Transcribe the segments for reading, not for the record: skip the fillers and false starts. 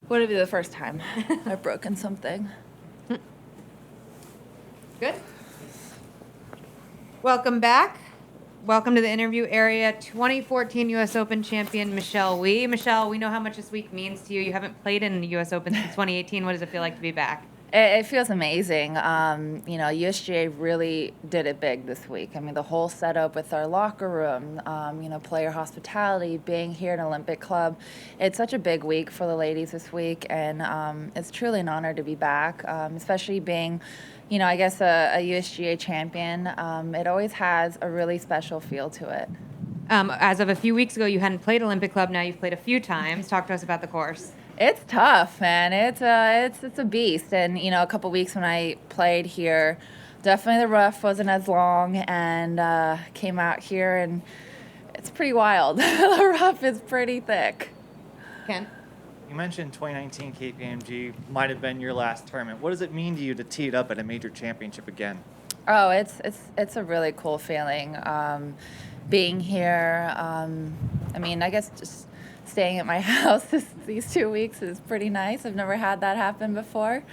Would it be the first time I've broken something? Good. Welcome back. Welcome to the interview area. 2014 U.S. Open champion Michelle Wie. Michelle, we know how much this week means to you. You haven't played in the U.S. Open since 2018. What does it feel like to be back? It feels amazing. USGA really did it big this week. I mean, the whole setup with our locker room, player hospitality, being here at Olympic Club. It's such a big week for the ladies this week, and it's truly an honor to be back, especially being, I guess a USGA champion. It always has a really special feel to it. As of a few weeks ago, you hadn't played Olympic Club. Now you've played a few times. Talk to us about the course. It's tough, man. It's a beast. And a couple weeks when I played here, definitely the rough wasn't as long, and came out here and it's pretty wild. The rough is pretty thick. Ken? You mentioned 2019 KPMG might have been your last tournament. What does it mean to you to tee it up at a major championship again? Oh, it's a really cool feeling. Being here, I guess just staying at my house these 2 weeks is pretty nice. I've never had that happen before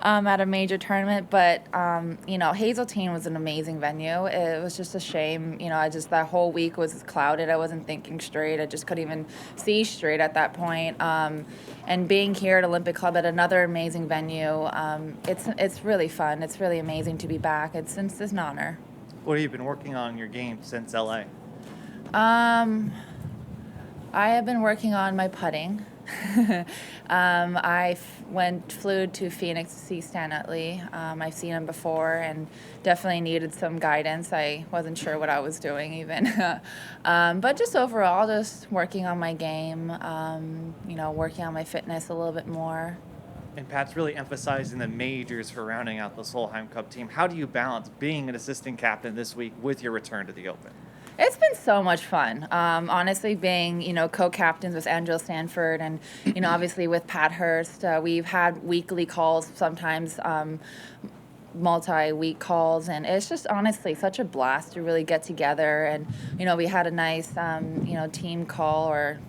at a major tournament. But, Hazeltine was an amazing venue. It was just a shame. That whole week was clouded. I wasn't thinking straight. I just couldn't even see straight at that point. And being here at Olympic Club at another amazing venue, it's really fun. It's really amazing to be back. It's an honor. What have you been working on in your game since LA? I have been working on my putting. I flew to Phoenix to see Stan Utley. I've seen him before and definitely needed some guidance. I wasn't sure what I was doing even. But just overall, just working on my game, working on my fitness a little bit more. And Pat's really emphasizing the majors for rounding out the Solheim Cup team. How do you balance being an assistant captain this week with your return to the Open? It's been so much fun. Honestly, being, co-captains with Angela Stanford and, obviously with Pat Hurst, we've had weekly calls, sometimes multi-week calls, and it's just honestly such a blast to really get together. And, we had a nice, team call or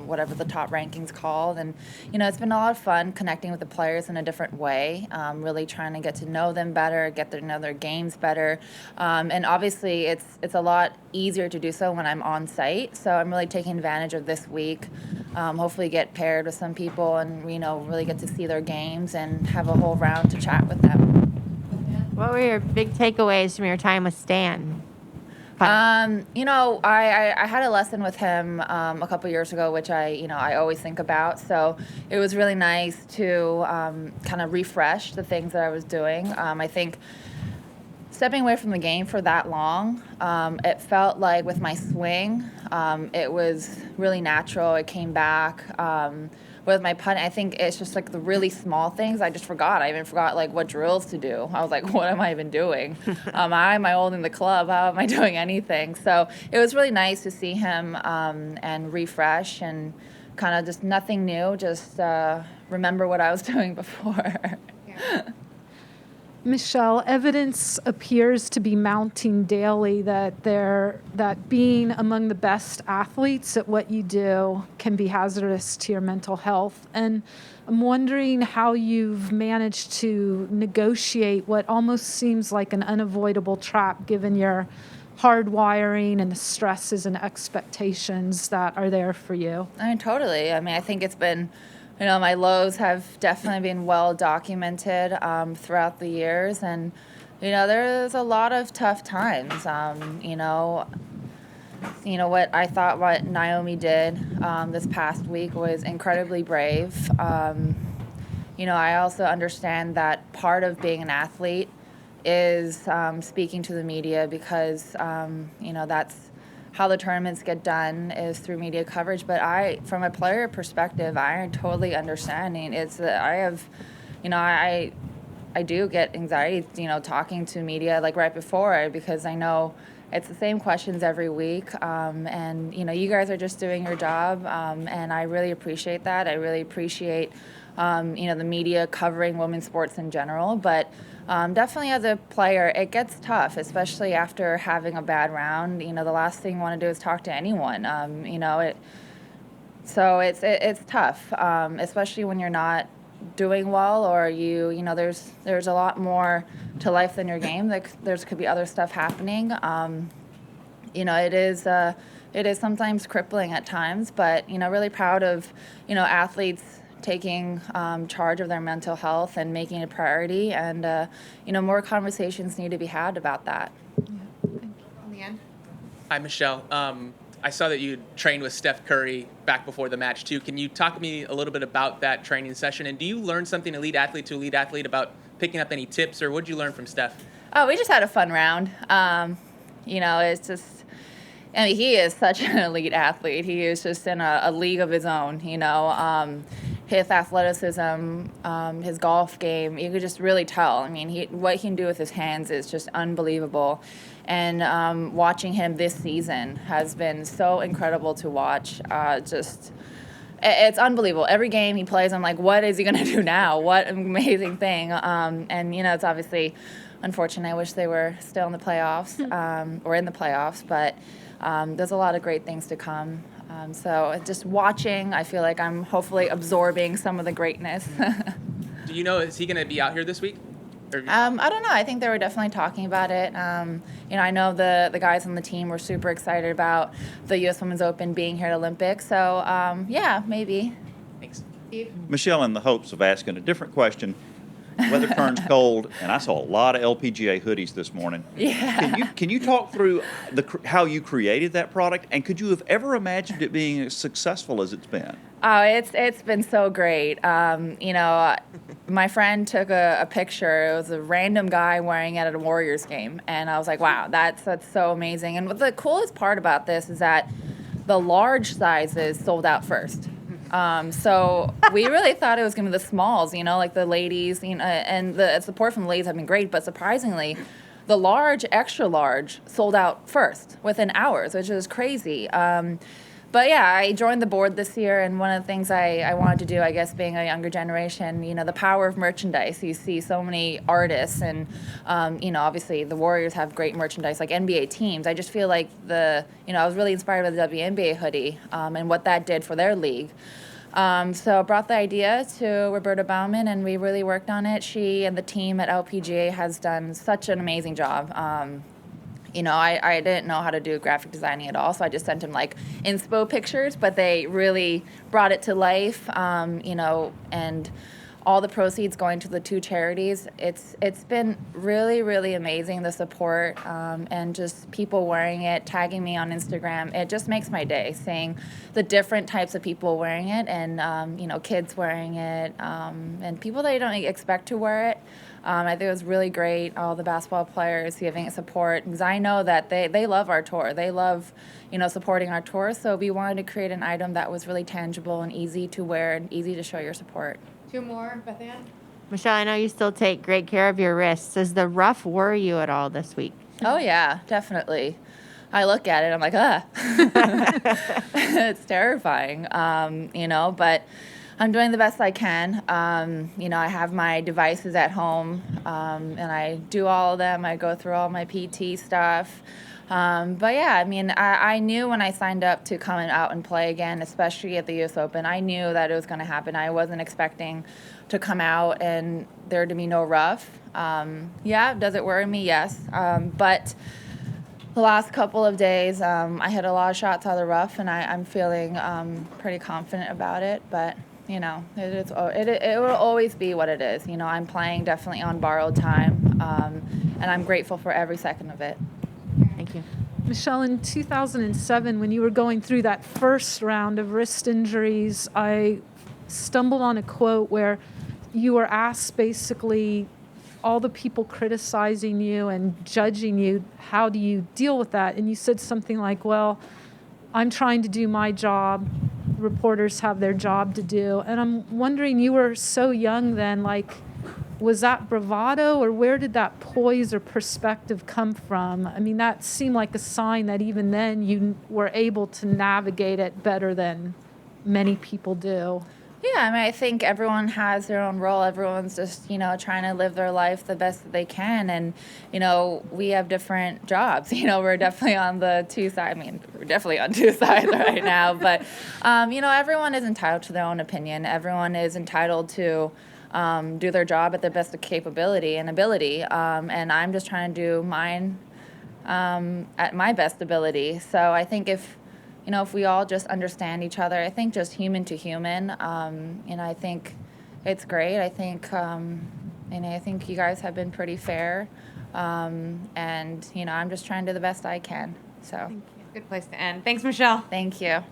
whatever the top rankings called. And, it's been a lot of fun connecting with the players in a different way, really trying to get to know them better, get to know their games better. And obviously it's a lot easier to do so when I'm on site. So I'm really taking advantage of this week. Hopefully get paired with some people and, really get to see their games and have a whole round to chat with them. What were your big takeaways from your time with Stan? I had a lesson with him a couple years ago, which I always think about. So it was really nice to kind of refresh the things that I was doing. I think stepping away from the game for that long, it felt like with my swing, it was really natural. It came back. With my punt, I think it's just like the really small things I just forgot. I even forgot like what drills to do. I was like, what am I even doing? How am I holding the club? How am I doing anything? So it was really nice to see him and refresh and kind of just nothing new, just remember what I was doing before. Yeah. Michelle, evidence appears to be mounting daily that being among the best athletes at what you do can be hazardous to your mental health. And I'm wondering how you've managed to negotiate what almost seems like an unavoidable trap given your hard wiring and the stresses and expectations that are there for you. I mean, totally. I think it's been, my lows have definitely been well documented throughout the years. And, there's a lot of tough times. What Naomi did this past week was incredibly brave. I also understand that part of being an athlete is speaking to the media because, that's how the tournaments get done is through media coverage. But from a player perspective, I totally understand. I do get anxiety, talking to media like right before because I know it's the same questions every week. And you guys are just doing your job. And I really appreciate that. I really appreciate, the media covering women's sports in general. But definitely as a player, it gets tough, especially after having a bad round. The last thing you want to do is talk to anyone. So it's tough, especially when you're not doing well, or there's a lot more to life than your game. Like there's could be other stuff happening. It is sometimes crippling at times, but really proud of athletes taking charge of their mental health and making it a priority, and more conversations need to be had about that. Leanne? Hi, Michelle. I saw that you trained with Steph Curry back before the match, too. Can you talk to me a little bit about that training session? And do you learn something elite athlete to elite athlete about picking up any tips, or what did you learn from Steph? Oh, we just had a fun round. It's just, I mean, he is such an elite athlete. He is just in a league of his own, his athleticism, his golf game, you could just really tell. I mean, what he can do with his hands is just unbelievable. And watching him this season has been so incredible to watch. It's unbelievable. Every game he plays, I'm like, what is he going to do now? What amazing thing. It's obviously unfortunate. I wish they were still in the playoffs or in the playoffs, but there's a lot of great things to come. So just watching, I feel like I'm hopefully absorbing some of the greatness. Do you know, is he going to be out here this week? I don't know. I think they were definitely talking about it. I know the guys on the team were super excited about the U.S. Women's Open being here at Olympics. So, yeah, maybe. Thanks. Steve? Michelle, in the hopes of asking a different question, weather turns cold, and I saw a lot of LPGA hoodies this morning. Yeah. Can you talk through how you created that product, and could you have ever imagined it being as successful as it's been? Oh, it's been so great. My friend took a picture. It was a random guy wearing it at a Warriors game, and I was like, wow, that's so amazing. And what the coolest part about this is that the large sizes sold out first. So we really thought it was going to be the smalls, like the ladies, and the support from the ladies have been great, but surprisingly, the large, extra large sold out first within hours, which is crazy. But yeah, I joined the board this year, and one of the things I wanted to do, I guess, being a younger generation, the power of merchandise. You see so many artists, and obviously the Warriors have great merchandise, like NBA teams. I just feel like I was really inspired by the WNBA hoodie and what that did for their league. So I brought the idea to Roberta Bauman, and we really worked on it. She and the team at LPGA has done such an amazing job. I didn't know how to do graphic designing at all, so I just sent him like inspo pictures, but they really brought it to life, and all the proceeds going to the two charities. It's been really, really amazing, the support, and just people wearing it, tagging me on Instagram. It just makes my day, seeing the different types of people wearing it, and kids wearing it, and people that you don't expect to wear it. I think it was really great, all the basketball players giving it support, because I know that they love our tour. They love, supporting our tour, so we wanted to create an item that was really tangible and easy to wear and easy to show your support. Two more, Beth Ann? Michelle, I know you still take great care of your wrists. Does the rough worry you at all this week? Oh, yeah, definitely. I look at it, I'm like, it's terrifying, but I'm doing the best I can. I have my devices at home, and I do all of them. I go through all my PT stuff. But yeah, I mean, I knew when I signed up to come out and play again, especially at the U.S. Open, I knew that it was going to happen. I wasn't expecting to come out and there to be no rough. Yeah, does it worry me? Yes. But the last couple of days, I hit a lot of shots out of the rough, and I'm feeling pretty confident about it. But it will always be what it is. I'm playing definitely on borrowed time, and I'm grateful for every second of it. Thank you. Michelle, in 2007, when you were going through that first round of wrist injuries, I stumbled on a quote where you were asked basically all the people criticizing you and judging you, how do you deal with that? And you said something like, well, I'm trying to do my job. Reporters have their job to do. And I'm wondering, you were so young then, was that bravado, or where did that poise or perspective come from? I mean, that seemed like a sign that even then you were able to navigate it better than many people do. Yeah, I mean, I think everyone has their own role. Everyone's just, trying to live their life the best that they can. And, we have different jobs. We're definitely on the two sides. I mean, we're definitely on two sides right now. But, everyone is entitled to their own opinion. Everyone is entitled to do their job at their best capability and ability. And I'm just trying to do mine at my best ability. So I think if we all just understand each other, I think just human to human, I think it's great. I think, I think you guys have been pretty fair. And, I'm just trying to do the best I can. So Good place to end. Thanks, Michelle. thank you.